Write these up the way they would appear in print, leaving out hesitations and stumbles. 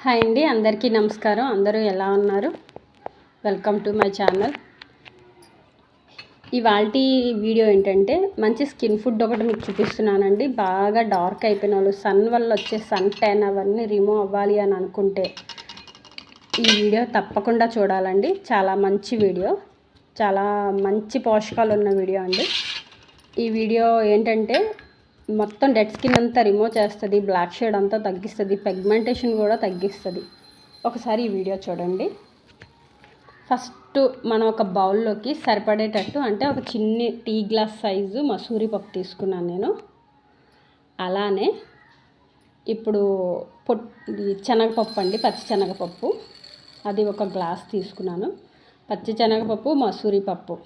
Hi అండి, అందరికీ నమస్కారం. అందరూ ఎలా ఉన్నారు? Welcome to my channel. ఇవాల్టి వీడియో ఏంటంటే మంచి స్కిన్ ఫుడ్ ఒకటి మీకు చూపిస్తున్నానండి. బాగా డార్క్ అయిపోయిన వాళ్ళు, సన్ వల్ల వచ్చే సన్ ట్యాన్ అవన్నీ రిమూవ్ అవ్వాలి అని అనుకుంటే ఈ వీడియో తప్పకుండా చూడాలండి. చాలా మంచి వీడియో, చాలా మంచి పోషకాలు ఉన్న వీడియో అండి. ఈ వీడియో ఏంటంటే మొత్తం డెడ్ స్కిన్ అంతా రిమూవ్ చేస్తుంది, బ్లాక్ షేడ్ అంతా తగ్గిస్తుంది, పిగ్మెంటేషన్ కూడా తగ్గిస్తుంది. ఒకసారి ఈ వీడియో చూడండి. ఫస్ట్ మనం ఒక బౌల్లోకి సరిపడేటట్టు, అంటే ఒక చిన్ని టీ గ్లాస్ సైజు మసూరి పప్పు తీసుకున్నాను నేను. అలానే ఇప్పుడు శనగపప్పు అండి, పచ్చి శనగపప్పు, అది ఒక గ్లాస్ తీసుకున్నాను. పచ్చి శనగపప్పు, మసూరి పప్పు.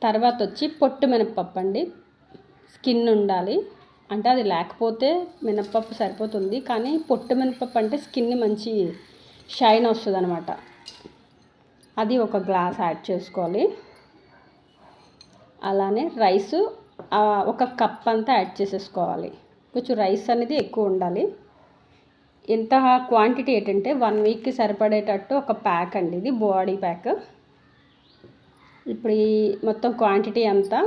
తర్వాత వచ్చి పొట్టు మినపప్పు అండి. స్కిన్ ఉండాలి అంటే అది లేకపోతే మినపప్పు సరిపోతుంది, కానీ పొట్టు మినపప్పు అంటే స్కిన్ మంచి షైన్ వస్తుంది అనమాట. అది ఒక గ్లాస్ యాడ్ చేసుకోవాలి. అలానే రైసు ఒక కప్ అంతా యాడ్ చేసేసుకోవాలి. కొంచెం రైస్ అనేది ఎక్కువ ఉండాలి. ఎంత క్వాంటిటీ ఏంటంటే 1 వీక్కి సరిపడేటట్టు ఒక ప్యాక్ అండి, ఇది బాడీ ప్యాక్. ఇప్పుడు ఈ మొత్తం క్వాంటిటీ అంతా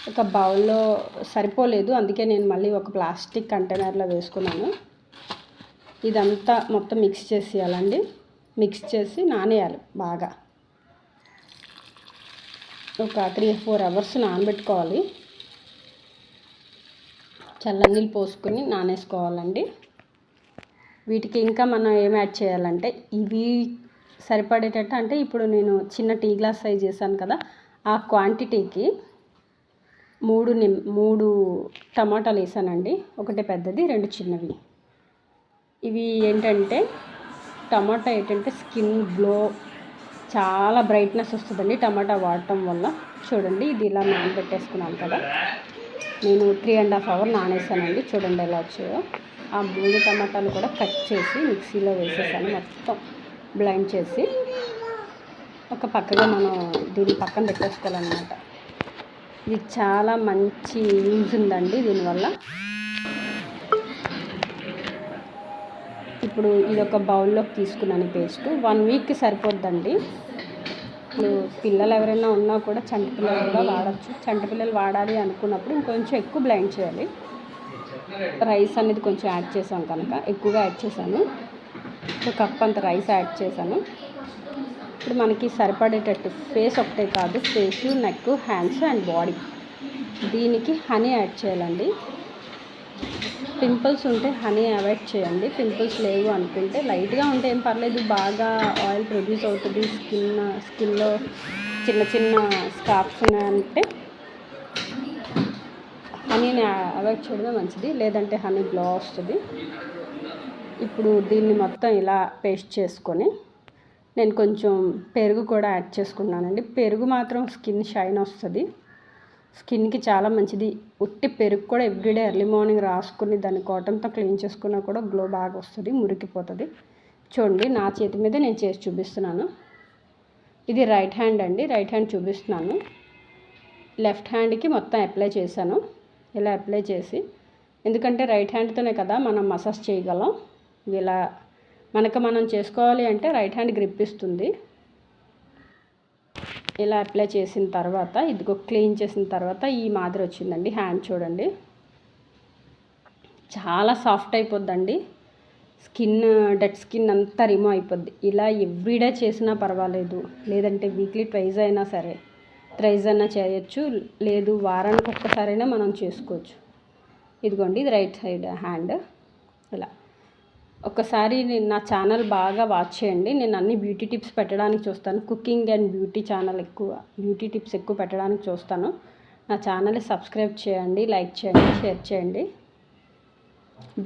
ఒక బౌల్లో సరిపోలేదు, అందుకే నేను మళ్ళీ ఒక ప్లాస్టిక్ కంటైనర్లో వేసుకున్నాను. ఇదంతా మొత్తం మిక్స్ చేసేయాలండి. మిక్స్ చేసి నానేయాలి బాగా. ఒక 3-4 అవర్స్ నానబెట్టుకోవాలి. చల్లనీళ్ళు పోసుకొని నానేసుకోవాలండి. వీటికి ఇంకా మనం ఏం యాడ్ చేయాలంటే, ఇవి సరిపడేటట్టు, అంటే ఇప్పుడు నేను చిన్న టీ గ్లాస్ సైజ్ చేశాను కదా, ఆ క్వాంటిటీకి 3 టమాటాలు వేసానండి. ఒకటి పెద్దది, 2 చిన్నవి. ఇవి ఏంటంటే టమాటా ఏంటంటే స్కిన్ గ్లో, చాలా బ్రైట్నెస్ వస్తుందండి టమాటా వాడటం వల్ల. చూడండి, ఇది ఇలా నానబెట్టేసుకున్నాను కదా, నేను 3.5 అవర్ నానేసానండి. చూడండి ఎలా వచ్చాయో. ఆ 3 టమాటాలు కూడా కట్ చేసి మిక్సీలో వేసేసాను, మొత్తం బ్లెండ్ చేసి. ఒక పక్కగా మనం దీన్ని పక్కన పెట్టేసుకోవాలన్నమాట. ఇది చాలా మంచి యూజ్ ఉందండి దీనివల్ల. ఇప్పుడు ఇది ఒక బౌల్లోకి తీసుకున్నాను పేస్ట్. 1 వీక్కి సరిపోద్దండి. ఇప్పుడు పిల్లలు ఎవరైనా ఉన్నా కూడా, చంటి పిల్లలు కూడా వాడచ్చు. చంటి పిల్లలు వాడాలి అనుకున్నప్పుడు ఇంకొంచెం ఎక్కువ బ్లెండ్ చేయాలి. రైస్ అనేది కొంచెం యాడ్ చేసాం కనుక ఎక్కువగా యాడ్ చేశాను. ఒక కప్ అంత రైస్ యాడ్ చేశాను. ఇప్పుడు మనకి సరిపడేటట్టు ఫేస్ ఒకటే కాదు, face, neck, hands and body. దీనికి హనీ యాడ్ చేయాలండి. పింపుల్స్ ఉంటే హనీ అవాయిడ్ చేయండి. పింపుల్స్ లేవు అనుకుంటే, లైట్గా ఉంటే ఏం పర్లేదు, బాగా ఆయిల్ ప్రొడ్యూస్ అవుతుంది స్కిన్లో చిన్న చిన్న స్కార్ప్స్ ఉన్నాయంటే హనీని అవాయిడ్ చేయడమే మంచిది, లేదంటే హనీ గ్లో వస్తుంది. ఇప్పుడు దీన్ని మొత్తం ఇలా పేస్ట్ చేసుకొని నేను కొంచెం పెరుగు కూడా యాడ్ చేసుకున్నానండి. పెరుగు మాత్రం స్కిన్ షైన్ వస్తుంది, స్కిన్కి చాలా మంచిది. ఉట్టి పెరుగు కూడా ఎవ్రీడే ఎర్లీ మార్నింగ్ రాసుకుని దాన్ని కాటన్తో క్లీన్ చేసుకున్నా కూడా గ్లో బాగా వస్తుంది, మురికిపోతుంది. చూడండి, నా చేతి మీద నేను చేసి చూపిస్తున్నాను. ఇది రైట్ హ్యాండ్ అండి, రైట్ హ్యాండ్ చూపిస్తున్నాను. లెఫ్ట్ హ్యాండ్కి మొత్తం అప్లై చేశాను. ఇలా అప్లై చేసి, ఎందుకంటే రైట్ హ్యాండ్తోనే కదా మనం మసాజ్ చేయగలం. ఇలా మనం చేసుకోవాలి అంటే రైట్ హ్యాండ్ గ్రిప్ ఇస్తుంది. ఇలా అప్లై చేసిన తర్వాత, ఇదిగో క్లీన్ చేసిన తర్వాత ఈ మాదిరి వచ్చిందండి హ్యాండ్. చూడండి, చాలా సాఫ్ట్ అయిపోద్దండి. డెడ్ స్కిన్ అంతా రిమూవ్ అయిపోద్ది. ఇలా ఎవ్రీడే చేసినా పర్వాలేదు, లేదంటే వీక్లీ ట్వైస్ అయినా సరే, థ్రైస్ అయినా చేయొచ్చు, లేదు వారానికి ఒక్కసారైనా మనం చేసుకోవచ్చు. ఇదిగోండి, ఇది రైట్ సైడ్ హ్యాండ్. ఇలా ఒకసారి నా ఛానల్ బాగా వాచ్ చేయండి. నేను అన్ని బ్యూటీ టిప్స్ పెట్టడానికి చూస్తాను. Cooking and beauty channel beauty tips ఎక్కువ పెట్టడానికి చూస్తాను. నా ఛానల్ని సబ్స్క్రైబ్ చేయండి, లైక్ చేయండి, షేర్ చేయండి.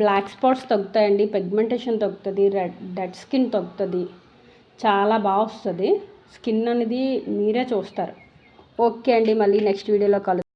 బ్లాక్ స్పాట్స్ తగ్గుతాయండి, పిగ్మెంటేషన్ తగ్గుతుంది, డెడ్ స్కిన్ తగ్గుతుంది, చాలా బాగా వస్తుంది స్కిన్ అనేది, మీరే చూస్తారు. ఓకే అండి, మళ్ళీ నెక్స్ట్ వీడియోలో కలుద్దాం.